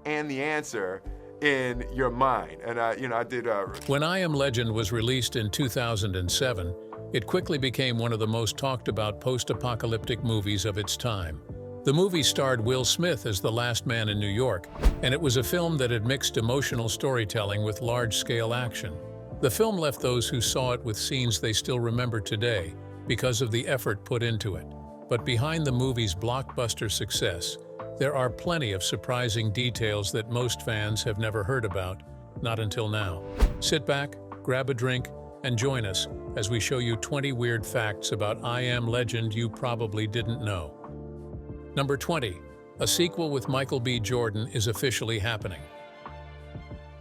and the answer in your mind. And I did. When I Am Legend was released in 2007, it quickly became one of the most talked about post-apocalyptic movies of its time. The movie starred Will Smith as the last man in New York, and it was a film that had mixed emotional storytelling with large-scale action. The film left those who saw it with scenes they still remember today because of the effort put into it. But behind the movie's blockbuster success, there are plenty of surprising details that most fans have never heard about, not until now. Sit back, grab a drink, and join us as we show you 20 weird facts about I Am Legend you probably didn't know. Number 20. A sequel with Michael B. Jordan is officially happening.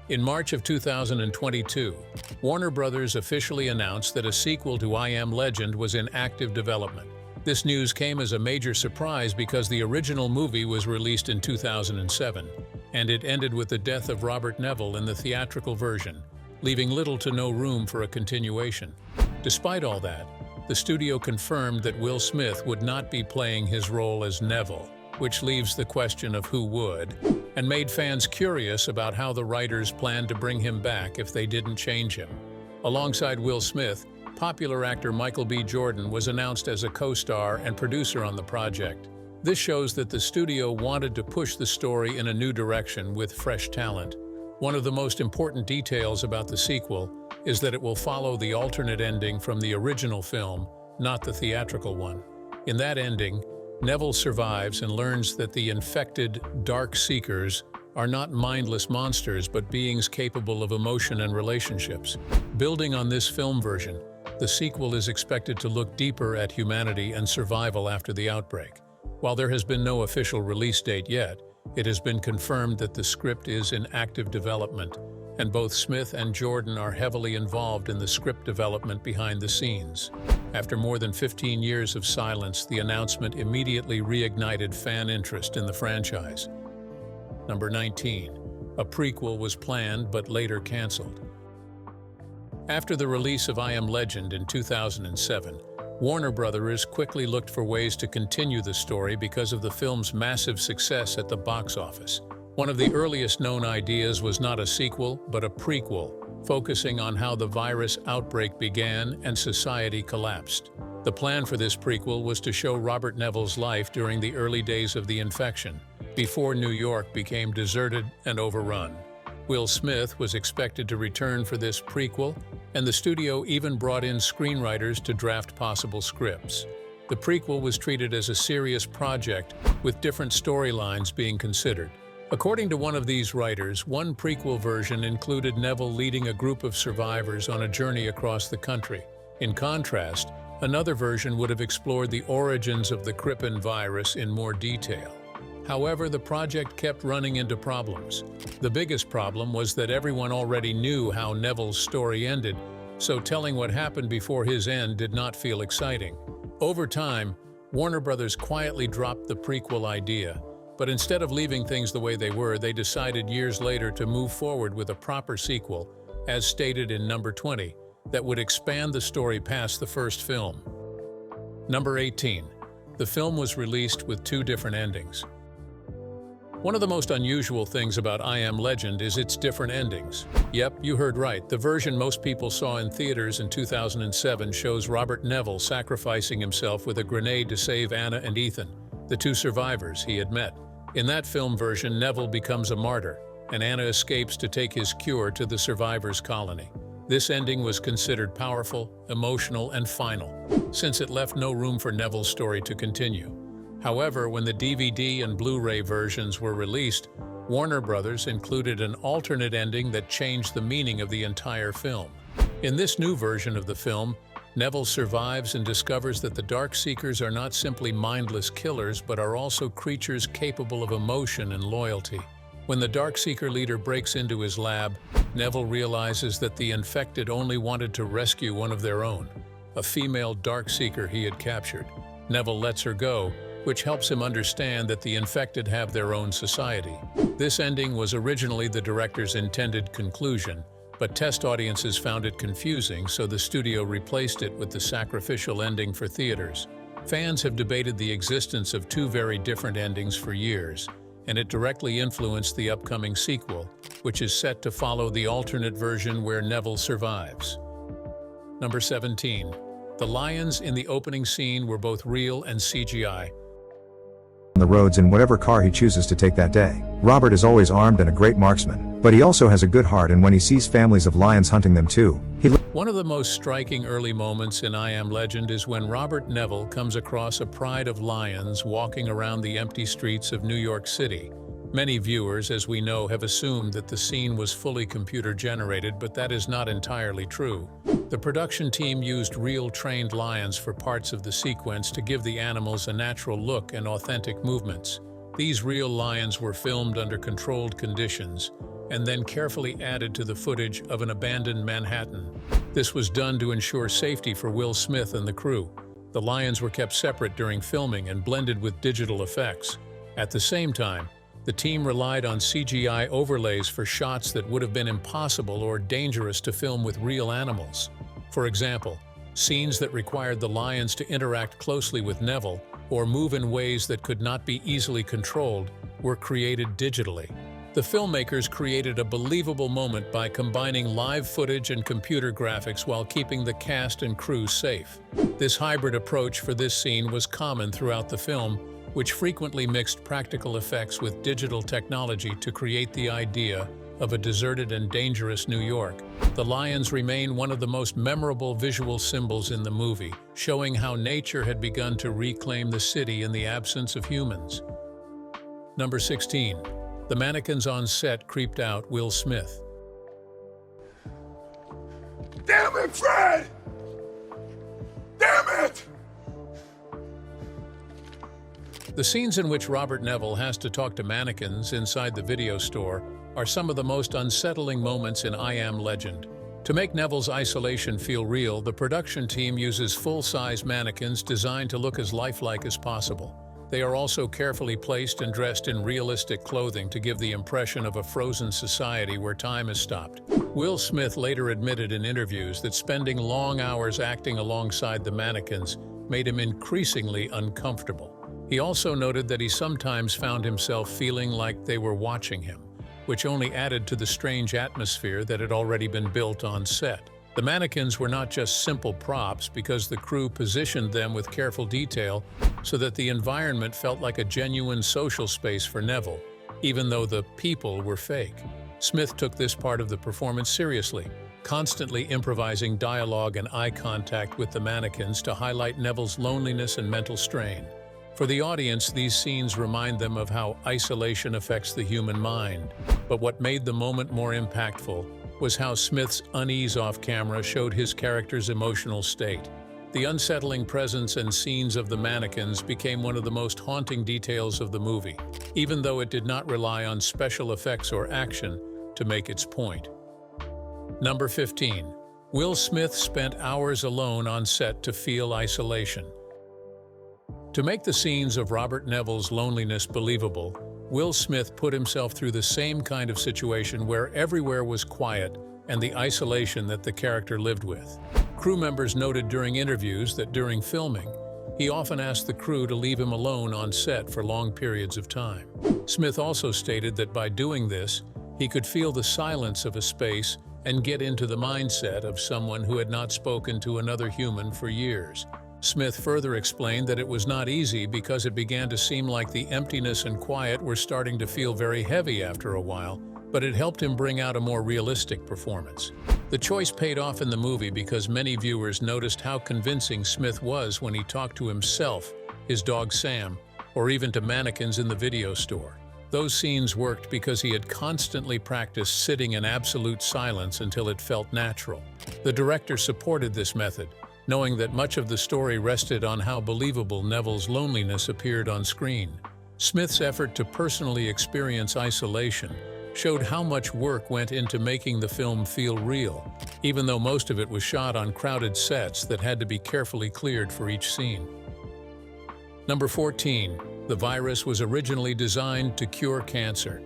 In March of 2022, Warner Brothers officially announced that a sequel to I Am Legend was in active development. This news came as a major surprise because the original movie was released in 2007, and it ended with the death of Robert Neville in the theatrical version, leaving little to no room for a continuation. Despite all that, the studio confirmed that Will Smith would not be playing his role as Neville, which leaves the question of who would, and made fans curious about how the writers planned to bring him back if they didn't change him. Alongside Will Smith, popular actor Michael B. Jordan was announced as a co-star and producer on the project. This shows that the studio wanted to push the story in a new direction with fresh talent. One of the most important details about the sequel is that it will follow the alternate ending from the original film, not the theatrical one. In that ending, Neville survives and learns that the infected Dark Seekers are not mindless monsters but beings capable of emotion and relationships. Building on this film version, the sequel is expected to look deeper at humanity and survival after the outbreak. While there has been no official release date yet, it has been confirmed that the script is in active development, and both Smith and Jordan are heavily involved in the script development behind the scenes. After more than 15 years of silence, the announcement immediately reignited fan interest in the franchise. Number 19. A prequel was planned but later canceled. After the release of I Am Legend in 2007, Warner Brothers quickly looked for ways to continue the story because of the film's massive success at the box office. One of the earliest known ideas was not a sequel, but a prequel, focusing on how the virus outbreak began and society collapsed. The plan for this prequel was to show Robert Neville's life during the early days of the infection, before New York became deserted and overrun. Will Smith was expected to return for this prequel, and the studio even brought in screenwriters to draft possible scripts. The prequel was treated as a serious project, with different storylines being considered. According to one of these writers, one prequel version included Neville leading a group of survivors on a journey across the country. In contrast, another version would have explored the origins of the Crippen virus in more detail. However, the project kept running into problems. The biggest problem was that everyone already knew how Neville's story ended, so telling what happened before his end did not feel exciting. Over time, Warner Brothers quietly dropped the prequel idea, but instead of leaving things the way they were, they decided years later to move forward with a proper sequel, as stated in number 20, that would expand the story past the first film. Number 18. The film was released with two different endings. One of the most unusual things about I Am Legend is its different endings. Yep, you heard right. The version most people saw in theaters in 2007 shows Robert Neville sacrificing himself with a grenade to save Anna and Ethan, the two survivors he had met. In that film version, Neville becomes a martyr, and Anna escapes to take his cure to the survivors' colony. This ending was considered powerful, emotional, and final, since it left no room for Neville's story to continue. However, when the DVD and Blu-ray versions were released, Warner Brothers included an alternate ending that changed the meaning of the entire film. In this new version of the film, Neville survives and discovers that the Dark Seekers are not simply mindless killers, but are also creatures capable of emotion and loyalty. When the Dark Seeker leader breaks into his lab, Neville realizes that the infected only wanted to rescue one of their own, a female Dark Seeker he had captured. Neville lets her go, which helps him understand that the infected have their own society. This ending was originally the director's intended conclusion, but test audiences found it confusing, so the studio replaced it with the sacrificial ending for theaters. Fans have debated the existence of two very different endings for years, and it directly influenced the upcoming sequel, which is set to follow the alternate version where Neville survives. Number 17. The lions in the opening scene were both real and CGI. On the roads in whatever car he chooses to take that day. Robert is always armed and a great marksman, but he also has a good heart, and when he sees families of lions hunting them too, One of the most striking early moments in I Am Legend is when Robert Neville comes across a pride of lions walking around the empty streets of New York City. Many viewers, as we know, have assumed that the scene was fully computer-generated, but that is not entirely true. The production team used real trained lions for parts of the sequence to give the animals a natural look and authentic movements. These real lions were filmed under controlled conditions and then carefully added to the footage of an abandoned Manhattan. This was done to ensure safety for Will Smith and the crew. The lions were kept separate during filming and blended with digital effects. At the same time, the team relied on CGI overlays for shots that would have been impossible or dangerous to film with real animals. For example, scenes that required the lions to interact closely with Neville or move in ways that could not be easily controlled were created digitally. The filmmakers created a believable moment by combining live footage and computer graphics while keeping the cast and crew safe. This hybrid approach for this scene was common throughout the film, which frequently mixed practical effects with digital technology to create the idea of a deserted and dangerous New York. The lions remain one of the most memorable visual symbols in the movie, showing how nature had begun to reclaim the city in the absence of humans. Number 16. The mannequins on set creeped out Will Smith. Damn it, Fred! Damn it! The scenes in which Robert Neville has to talk to mannequins inside the video store are some of the most unsettling moments in I Am Legend. To make Neville's isolation feel real, the production team uses full-size mannequins designed to look as lifelike as possible. They are also carefully placed and dressed in realistic clothing to give the impression of a frozen society where time has stopped. Will Smith later admitted in interviews that spending long hours acting alongside the mannequins made him increasingly uncomfortable. He also noted that he sometimes found himself feeling like they were watching him, which only added to the strange atmosphere that had already been built on set. The mannequins were not just simple props because the crew positioned them with careful detail so that the environment felt like a genuine social space for Neville, even though the people were fake. Smith took this part of the performance seriously, constantly improvising dialogue and eye contact with the mannequins to highlight Neville's loneliness and mental strain. For the audience, these scenes remind them of how isolation affects the human mind. But what made the moment more impactful was how Smith's unease off-camera showed his character's emotional state. The unsettling presence and scenes of the mannequins became one of the most haunting details of the movie, even though it did not rely on special effects or action to make its point. Number 15. Will Smith spent hours alone on set to feel isolation. To make the scenes of Robert Neville's loneliness believable, Will Smith put himself through the same kind of situation where everywhere was quiet and the isolation that the character lived with. Crew members noted during interviews that during filming, he often asked the crew to leave him alone on set for long periods of time. Smith also stated that by doing this, he could feel the silence of a space and get into the mindset of someone who had not spoken to another human for years. Smith further explained that it was not easy because it began to seem like the emptiness and quiet were starting to feel very heavy after a while, but it helped him bring out a more realistic performance. The choice paid off in the movie because many viewers noticed how convincing Smith was when he talked to himself, his dog Sam, or even to mannequins in the video store. Those scenes worked because he had constantly practiced sitting in absolute silence until it felt natural. The director supported this method, knowing that much of the story rested on how believable Neville's loneliness appeared on screen. Smith's effort to personally experience isolation showed how much work went into making the film feel real, even though most of it was shot on crowded sets that had to be carefully cleared for each scene. Number 14. The virus was originally designed to cure cancer.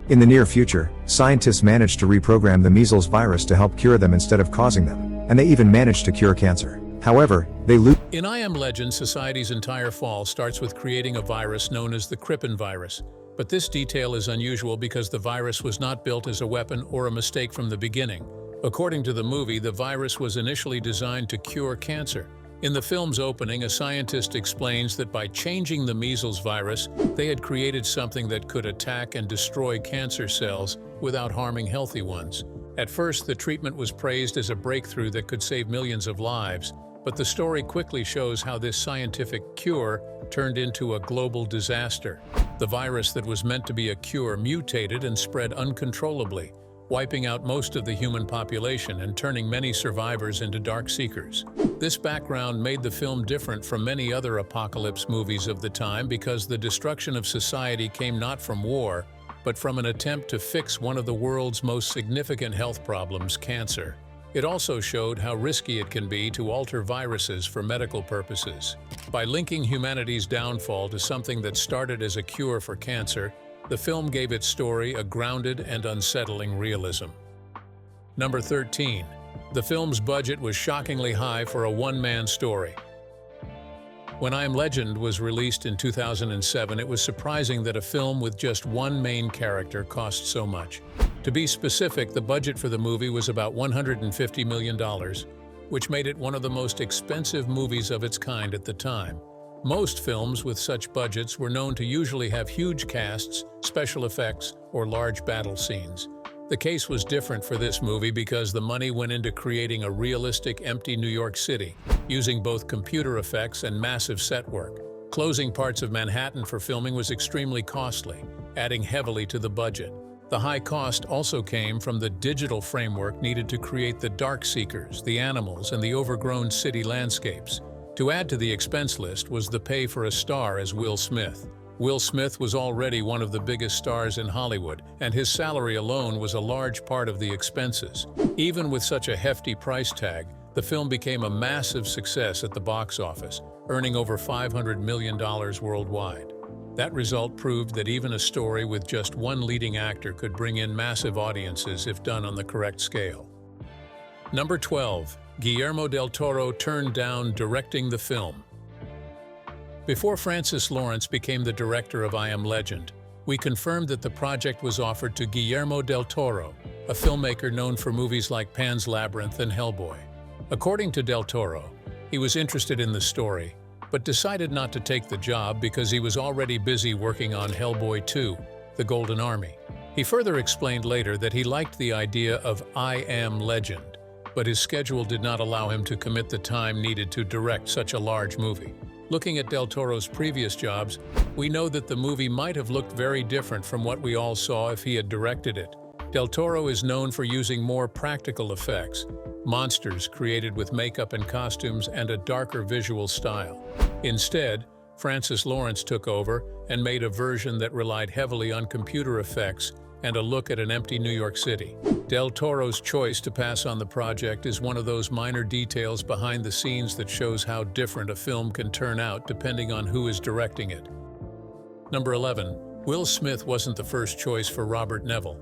In the near future, scientists managed to reprogram the measles virus to help cure them instead of causing them, and they even managed to cure cancer. However, they lose. In I Am Legend, society's entire fall starts with creating a virus known as the Crippen virus. But this detail is unusual because the virus was not built as a weapon or a mistake from the beginning. According to the movie, the virus was initially designed to cure cancer. In the film's opening, a scientist explains that by changing the measles virus, they had created something that could attack and destroy cancer cells without harming healthy ones. At first, the treatment was praised as a breakthrough that could save millions of lives, but the story quickly shows how this scientific cure turned into a global disaster. The virus that was meant to be a cure mutated and spread uncontrollably, wiping out most of the human population and turning many survivors into dark seekers. This background made the film different from many other apocalypse movies of the time because the destruction of society came not from war, but from an attempt to fix one of the world's most significant health problems, cancer. It also showed how risky it can be to alter viruses for medical purposes. By linking humanity's downfall to something that started as a cure for cancer, the film gave its story a grounded and unsettling realism. Number 13. The film's budget was shockingly high for a one-man story. When I Am Legend was released in 2007, it was surprising that a film with just one main character cost so much. To be specific, the budget for the movie was about $150 million, which made it one of the most expensive movies of its kind at the time. Most films with such budgets were known to usually have huge casts, special effects, or large battle scenes. The case was different for this movie because the money went into creating a realistic, empty New York City, using both computer effects and massive set work. Closing parts of Manhattan for filming was extremely costly, adding heavily to the budget. The high cost also came from the digital framework needed to create the dark seekers, the animals, and the overgrown city landscapes. To add to the expense list was the pay for a star as Will Smith. Will Smith was already one of the biggest stars in Hollywood, and his salary alone was a large part of the expenses. Even with such a hefty price tag, the film became a massive success at the box office, earning over $500 million worldwide. That result proved that even a story with just one leading actor could bring in massive audiences if done on the correct scale. Number 12. Guillermo del Toro turned down directing the film. Before Francis Lawrence became the director of I Am Legend, we confirmed that the project was offered to Guillermo del Toro, a filmmaker known for movies like Pan's Labyrinth and Hellboy. According to del Toro, he was interested in the story, but decided not to take the job because he was already busy working on Hellboy 2, The Golden Army. He further explained later that he liked the idea of I Am Legend, but his schedule did not allow him to commit the time needed to direct such a large movie. Looking at del Toro's previous jobs, we know that the movie might have looked very different from what we all saw if he had directed it. Del Toro is known for using more practical effects, monsters created with makeup and costumes, and a darker visual style. Instead, Francis Lawrence took over and made a version that relied heavily on computer effects and a look at an empty New York City. Del Toro's choice to pass on the project is one of those minor details behind the scenes that shows how different a film can turn out depending on who is directing it. Number 11. Will Smith wasn't the first choice for Robert Neville.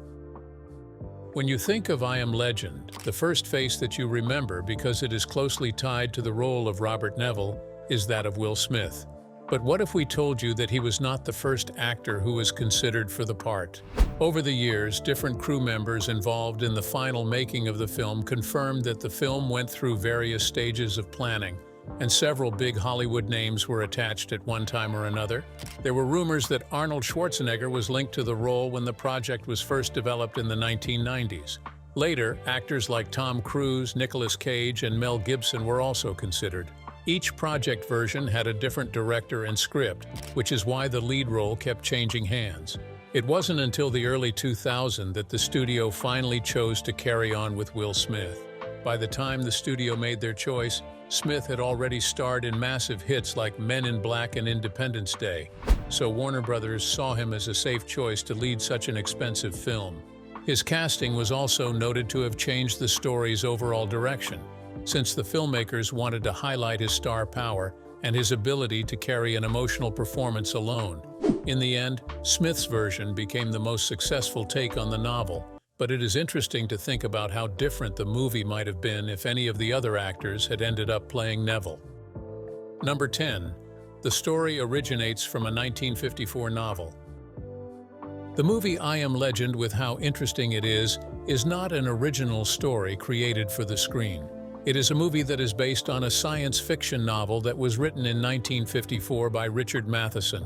When you think of I Am Legend, the first face that you remember, because it is closely tied to the role of Robert Neville, is that of Will Smith. But what if we told you that he was not the first actor who was considered for the part? Over the years, different crew members involved in the final making of the film confirmed that the film went through various stages of planning, and several big Hollywood names were attached at one time or another. There were rumors that Arnold Schwarzenegger was linked to the role when the project was first developed in the 1990s. Later, actors like Tom Cruise, Nicolas Cage, and Mel Gibson were also considered. Each project version had a different director and script, which is why the lead role kept changing hands. It wasn't until the early 2000s that the studio finally chose to carry on with Will Smith. By the time the studio made their choice, Smith had already starred in massive hits like Men in Black and Independence Day, so Warner Brothers saw him as a safe choice to lead such an expensive film. His casting was also noted to have changed the story's overall direction, since the filmmakers wanted to highlight his star power and his ability to carry an emotional performance alone. In the end, Smith's version became the most successful take on the novel, but it is interesting to think about how different the movie might have been if any of the other actors had ended up playing Neville. Number 10. The story originates from a 1954 novel. The movie I Am Legend, with how interesting it is not an original story created for the screen. It is a movie that is based on a science fiction novel that was written in 1954 by Richard Matheson.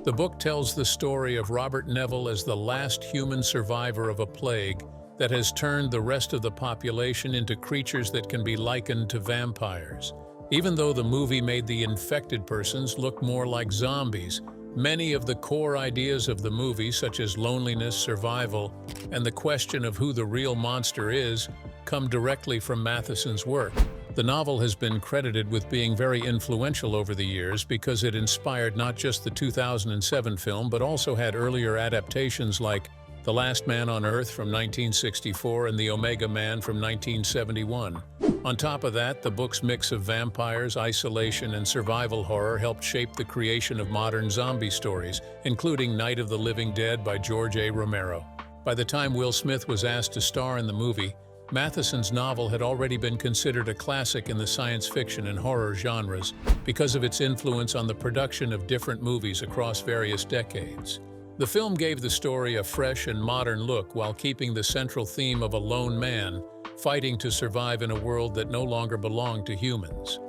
The book tells the story of Robert Neville as the last human survivor of a plague that has turned the rest of the population into creatures that can be likened to vampires. Even though the movie made the infected persons look more like zombies, many of the core ideas of the movie, such as loneliness, survival, and the question of who the real monster is, come directly from Matheson's work. The novel has been credited with being very influential over the years because it inspired not just the 2007 film, but also had earlier adaptations like The Last Man on Earth from 1964 and The Omega Man from 1971. On top of that, the book's mix of vampires, isolation, and survival horror helped shape the creation of modern zombie stories, including Night of the Living Dead by George A. Romero. By the time Will Smith was asked to star in the movie, Matheson's novel had already been considered a classic in the science fiction and horror genres because of its influence on the production of different movies across various decades. The film gave the story a fresh and modern look while keeping the central theme of a lone man fighting to survive in a world that no longer belonged to humans.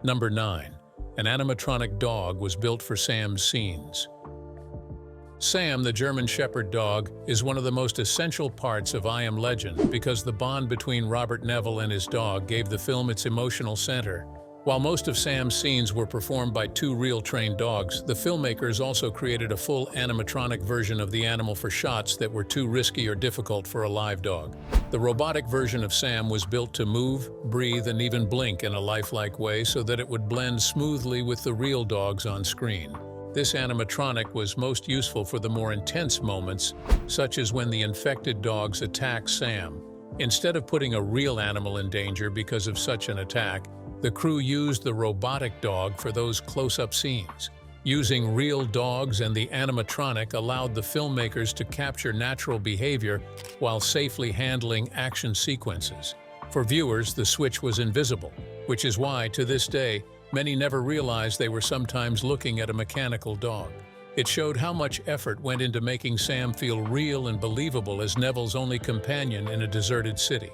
Number 9. An animatronic dog was built for Sam's scenes. Sam, the German Shepherd dog, is one of the most essential parts of I Am Legend because the bond between Robert Neville and his dog gave the film its emotional center. While most of Sam's scenes were performed by two real trained dogs, the filmmakers also created a full animatronic version of the animal for shots that were too risky or difficult for a live dog. The robotic version of Sam was built to move, breathe, and even blink in a lifelike way so that it would blend smoothly with the real dogs on screen. This animatronic was most useful for the more intense moments, such as when the infected dogs attack Sam. Instead of putting a real animal in danger because of such an attack, the crew used the robotic dog for those close-up scenes. Using real dogs and the animatronic allowed the filmmakers to capture natural behavior while safely handling action sequences. For viewers, the switch was invisible, which is why, to this day, many never realized they were sometimes looking at a mechanical dog. It showed how much effort went into making Sam feel real and believable as Neville's only companion in a deserted city.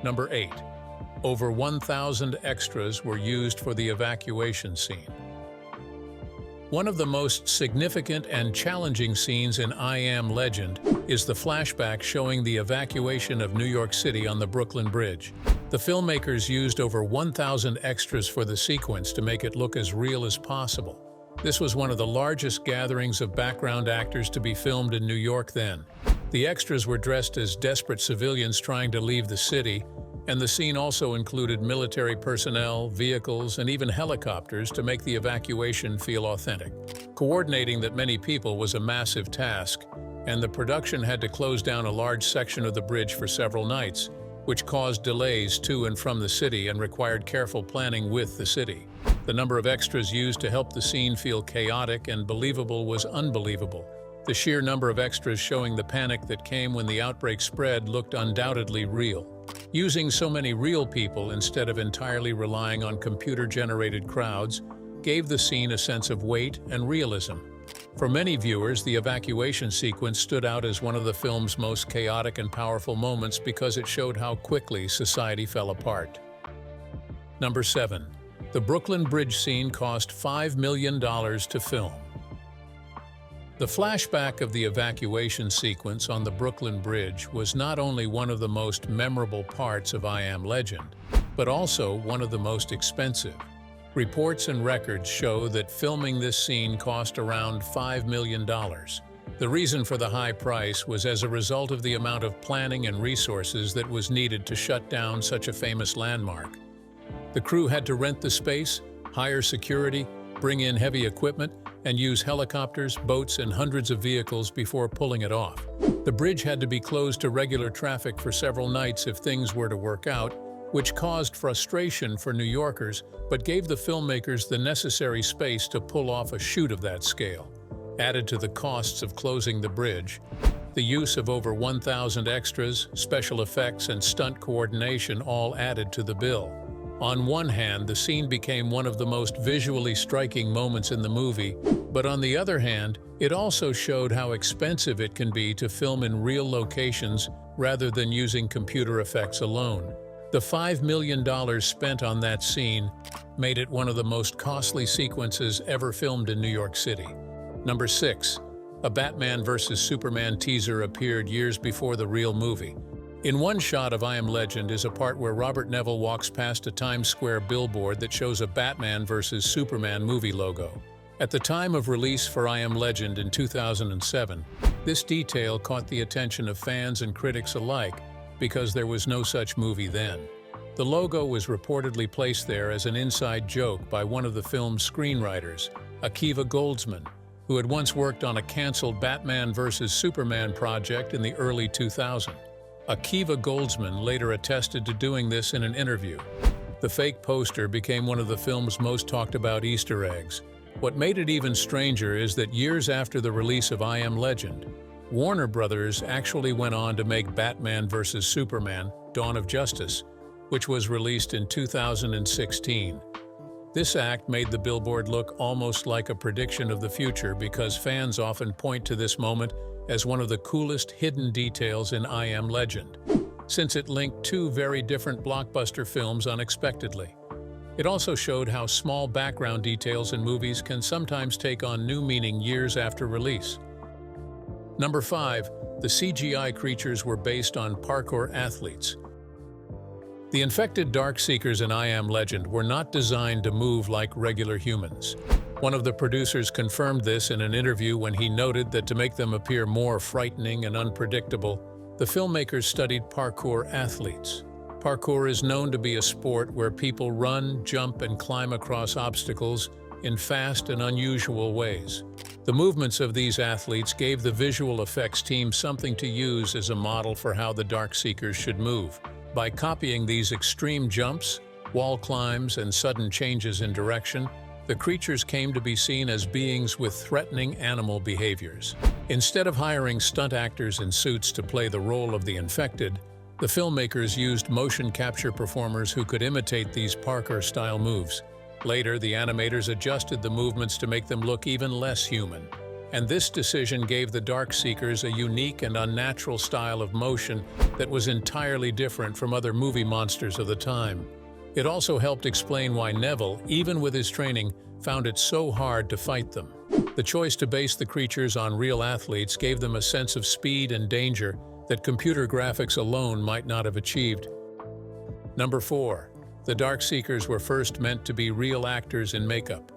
Number 8. Over 1,000 extras were used for the evacuation scene. One of the most significant and challenging scenes in I Am Legend is the flashback showing the evacuation of New York City on the Brooklyn Bridge. The filmmakers used over 1,000 extras for the sequence to make it look as real as possible. This was one of the largest gatherings of background actors to be filmed in New York then. The extras were dressed as desperate civilians trying to leave the city, and the scene also included military personnel, vehicles, and even helicopters to make the evacuation feel authentic. Coordinating that many people was a massive task, and the production had to close down a large section of the bridge for several nights, which caused delays to and from the city and required careful planning with the city. The number of extras used to help the scene feel chaotic and believable was unbelievable. The sheer number of extras showing the panic that came when the outbreak spread looked undoubtedly real. Using so many real people instead of entirely relying on computer-generated crowds gave the scene a sense of weight and realism. For many viewers, the evacuation sequence stood out as one of the film's most chaotic and powerful moments because it showed how quickly society fell apart. Number 7. The Brooklyn Bridge scene cost $5 million to film. The flashback of the evacuation sequence on the Brooklyn Bridge was not only one of the most memorable parts of I Am Legend, but also one of the most expensive. Reports and records show that filming this scene cost around $5 million. The reason for the high price was as a result of the amount of planning and resources that was needed to shut down such a famous landmark. The crew had to rent the space, hire security, bring in heavy equipment, and use helicopters, boats, and hundreds of vehicles before pulling it off. The bridge had to be closed to regular traffic for several nights if things were to work out, which caused frustration for New Yorkers, but gave the filmmakers the necessary space to pull off a shoot of that scale. Added to the costs of closing the bridge, The use of over 1,000 extras, special effects, and stunt coordination all added to the bill. On one hand, the scene became one of the most visually striking moments in the movie, but on the other hand, it also showed how expensive it can be to film in real locations rather than using computer effects alone. The $5 million spent on that scene made it one of the most costly sequences ever filmed in New York City. Number 6. A Batman vs. Superman teaser appeared years before the real movie. In one shot of I Am Legend is a part where Robert Neville walks past a Times Square billboard that shows a Batman vs. Superman movie logo. At the time of release for I Am Legend in 2007, this detail caught the attention of fans and critics alike because there was no such movie then. The logo was reportedly placed there as an inside joke by one of the film's screenwriters, Akiva Goldsman, who had once worked on a canceled Batman vs. Superman project in the early 2000s. Akiva Goldsman later attested to doing this in an interview. The fake poster became one of the film's most talked about Easter eggs. What made it even stranger is that years after the release of I Am Legend, Warner Brothers actually went on to make Batman vs. Superman: Dawn of Justice, which was released in 2016. This act made the billboard look almost like a prediction of the future because fans often point to this moment as one of the coolest hidden details in I Am Legend, since it linked two very different blockbuster films unexpectedly. It also showed how small background details in movies can sometimes take on new meaning years after release. Number 5. The CGI creatures were based on parkour athletes. The infected Darkseekers in I Am Legend were not designed to move like regular humans. One of the producers confirmed this in an interview when he noted that to make them appear more frightening and unpredictable, the filmmakers studied parkour athletes. Parkour is known to be a sport where people run, jump, and climb across obstacles in fast and unusual ways. The movements of these athletes gave the visual effects team something to use as a model for how the Darkseekers should move. By copying these extreme jumps, wall climbs, and sudden changes in direction, the creatures came to be seen as beings with threatening animal behaviors. Instead of hiring stunt actors in suits to play the role of the infected, the filmmakers used motion capture performers who could imitate these parkour-style moves. Later, the animators adjusted the movements to make them look even less human. And this decision gave the Darkseekers a unique and unnatural style of motion that was entirely different from other movie monsters of the time. It also helped explain why Neville, even with his training, found it so hard to fight them. The choice to base the creatures on real athletes gave them a sense of speed and danger that computer graphics alone might not have achieved. Number 4. The Darkseekers were first meant to be real actors in makeup.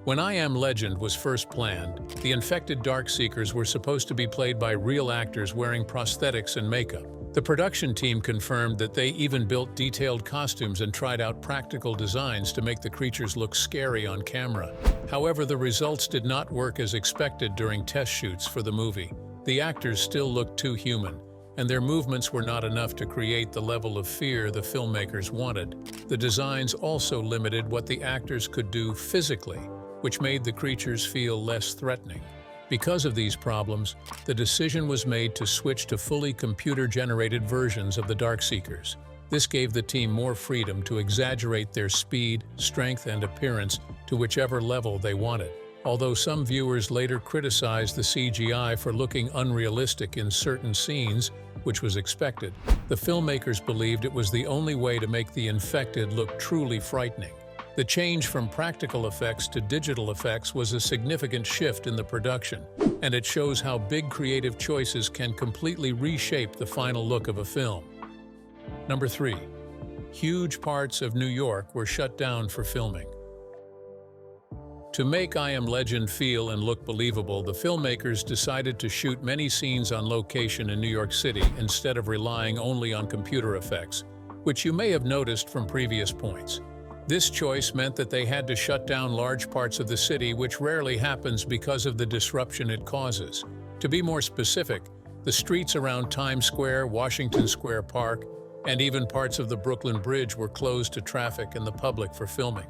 When I Am Legend was first planned, the infected Darkseekers were supposed to be played by real actors wearing prosthetics and makeup. The production team confirmed that they even built detailed costumes and tried out practical designs to make the creatures look scary on camera. However, the results did not work as expected during test shoots for the movie. The actors still looked too human, and their movements were not enough to create the level of fear the filmmakers wanted. The designs also limited what the actors could do physically, which made the creatures feel less threatening. Because of these problems, the decision was made to switch to fully computer-generated versions of the Darkseekers. This gave the team more freedom to exaggerate their speed, strength, and appearance to whichever level they wanted. Although some viewers later criticized the CGI for looking unrealistic in certain scenes, which was expected, the filmmakers believed it was the only way to make the infected look truly frightening. The change from practical effects to digital effects was a significant shift in the production, and it shows how big creative choices can completely reshape the final look of a film. Number 3. Huge parts of New York were shut down for filming. To make I Am Legend feel and look believable, the filmmakers decided to shoot many scenes on location in New York City instead of relying only on computer effects, which you may have noticed from previous points. This choice meant that they had to shut down large parts of the city, which rarely happens because of the disruption it causes. To be more specific, the streets around Times Square, Washington Square Park, and even parts of the Brooklyn Bridge were closed to traffic and the public for filming.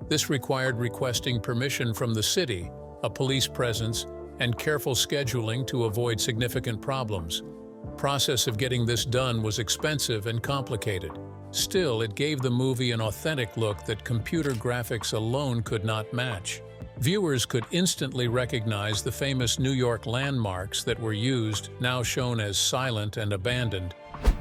This required requesting permission from the city, a police presence, and careful scheduling to avoid significant problems. The process of getting this done was expensive and complicated. Still, it gave the movie an authentic look that computer graphics alone could not match. Viewers could instantly recognize the famous New York landmarks that were used, now shown as silent and abandoned,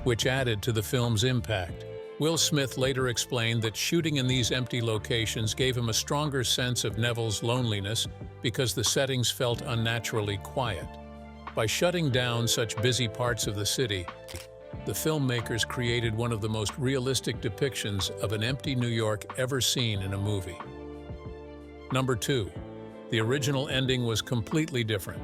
which added to the film's impact. Will Smith later explained that shooting in these empty locations gave him a stronger sense of Neville's loneliness because the settings felt unnaturally quiet. By shutting down such busy parts of the city, the filmmakers created one of the most realistic depictions of an empty New York ever seen in a movie. Number 2. The original ending was completely different.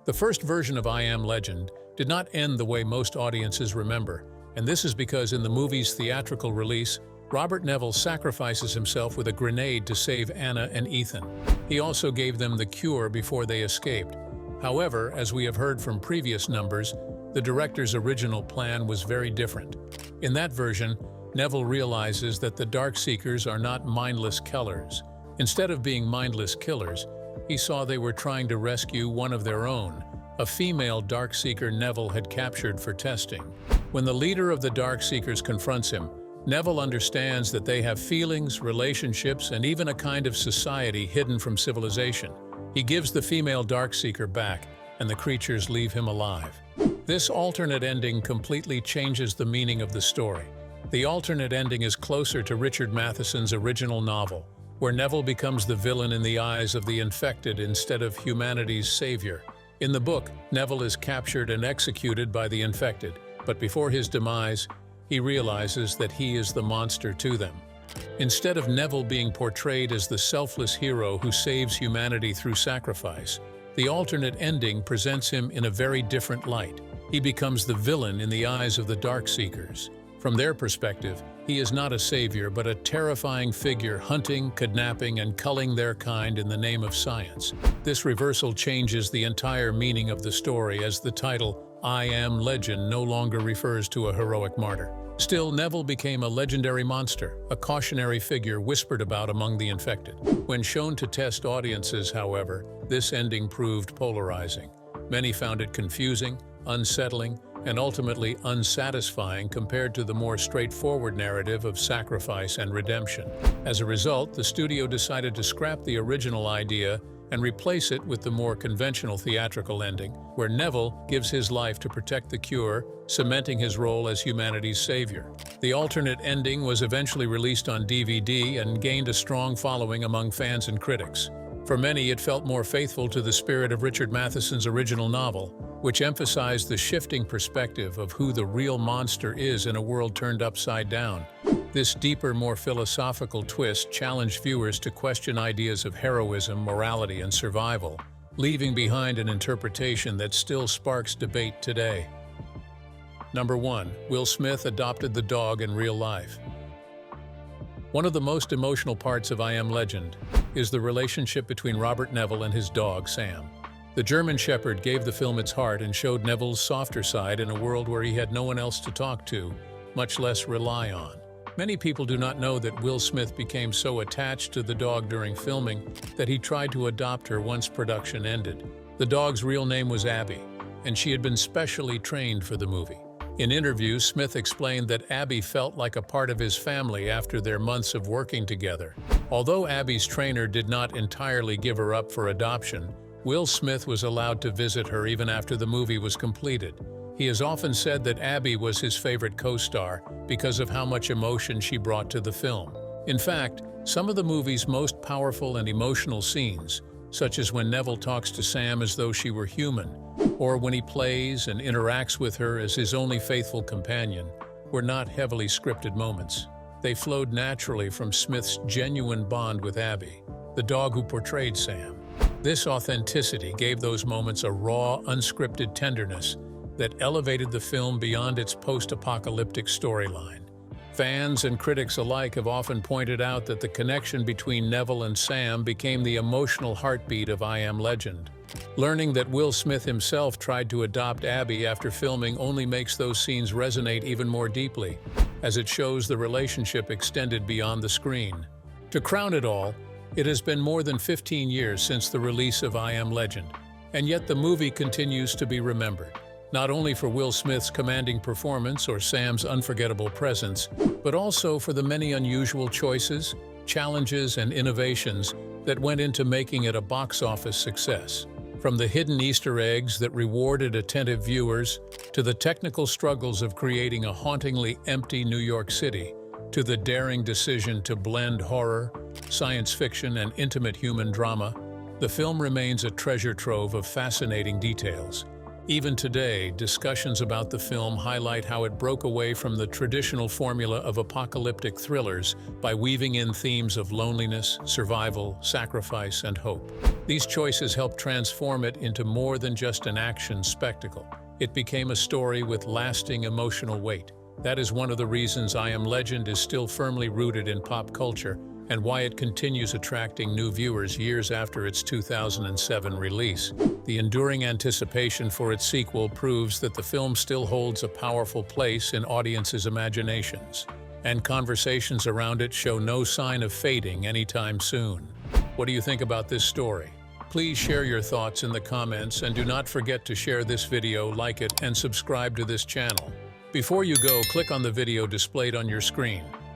The first version of I Am Legend did not end the way most audiences remember, and this is because in the movie's theatrical release, Robert Neville sacrifices himself with a grenade to save Anna and Ethan. He also gave them the cure before they escaped. However, as we have heard from previous numbers, the director's original plan was very different. In that version, Neville realizes that the Darkseekers are not mindless killers. Instead of being mindless killers, he saw they were trying to rescue one of their own, a female Darkseeker Neville had captured for testing. When the leader of the Darkseekers confronts him, Neville understands that they have feelings, relationships, and even a kind of society hidden from civilization. He gives the female Darkseeker back, and the creatures leave him alive. This alternate ending completely changes the meaning of the story. The alternate ending is closer to Richard Matheson's original novel, where Neville becomes the villain in the eyes of the infected instead of humanity's savior. In the book, Neville is captured and executed by the infected, but before his demise, he realizes that he is the monster to them. Instead of Neville being portrayed as the selfless hero who saves humanity through sacrifice, the alternate ending presents him in a very different light. He becomes the villain in the eyes of the Darkseekers. From their perspective, he is not a savior but a terrifying figure hunting, kidnapping, and culling their kind in the name of science. This reversal changes the entire meaning of the story, as the title, I Am Legend, no longer refers to a heroic martyr. Still, Neville became a legendary monster, a cautionary figure whispered about among the infected. When shown to test audiences, however, this ending proved polarizing. Many found it confusing, unsettling, and ultimately unsatisfying compared to the more straightforward narrative of sacrifice and redemption. As a result, the studio decided to scrap the original idea and replace it with the more conventional theatrical ending, where Neville gives his life to protect the cure, cementing his role as humanity's savior. The alternate ending was eventually released on DVD and gained a strong following among fans and critics. For many, it felt more faithful to the spirit of Richard Matheson's original novel, which emphasized the shifting perspective of who the real monster is in a world turned upside down. This deeper, more philosophical twist challenged viewers to question ideas of heroism, morality, and survival, leaving behind an interpretation that still sparks debate today. Number 1. Will Smith adopted the dog in real life. One of the most emotional parts of I Am Legend is the relationship between Robert Neville and his dog, Sam. The German Shepherd gave the film its heart and showed Neville's softer side in a world where he had no one else to talk to, much less rely on. Many people do not know that Will Smith became so attached to the dog during filming that he tried to adopt her once production ended. The dog's real name was Abby, and she had been specially trained for the movie. In interviews, Smith explained that Abby felt like a part of his family after their months of working together. Although Abby's trainer did not entirely give her up for adoption, Will Smith was allowed to visit her even after the movie was completed. He has often said that Abby was his favorite co-star because of how much emotion she brought to the film. In fact, some of the movie's most powerful and emotional scenes, such as when Neville talks to Sam as though she were human, or when he plays and interacts with her as his only faithful companion, were not heavily scripted moments. They flowed naturally from Smith's genuine bond with Abby, the dog who portrayed Sam. This authenticity gave those moments a raw, unscripted tenderness that elevated the film beyond its post-apocalyptic storyline. Fans and critics alike have often pointed out that the connection between Neville and Sam became the emotional heartbeat of I Am Legend. Learning that Will Smith himself tried to adopt Abby after filming only makes those scenes resonate even more deeply, as it shows the relationship extended beyond the screen. To crown it all, It has been more than 15 years since the release of I Am Legend, and yet the movie continues to be remembered, not only for Will Smith's commanding performance or Sam's unforgettable presence, but also for the many unusual choices, challenges, and innovations that went into making it a box office success. From the hidden Easter eggs that rewarded attentive viewers, to the technical struggles of creating a hauntingly empty New York City, to the daring decision to blend horror, science fiction, and intimate human drama, the film remains a treasure trove of fascinating details. Even today, discussions about the film highlight how it broke away from the traditional formula of apocalyptic thrillers by weaving in themes of loneliness, survival, sacrifice, and hope. These choices helped transform it into more than just an action spectacle. It became a story with lasting emotional weight. That is one of the reasons I Am Legend is still firmly rooted in pop culture and why it continues attracting new viewers years after its 2007 release. The enduring anticipation for its sequel proves that the film still holds a powerful place in audiences' imaginations, and conversations around it show no sign of fading anytime soon. What do you think about this story? Please share your thoughts in the comments, and do not forget to share this video, like it, and subscribe to this channel. Before you go, click on the video displayed on your screen.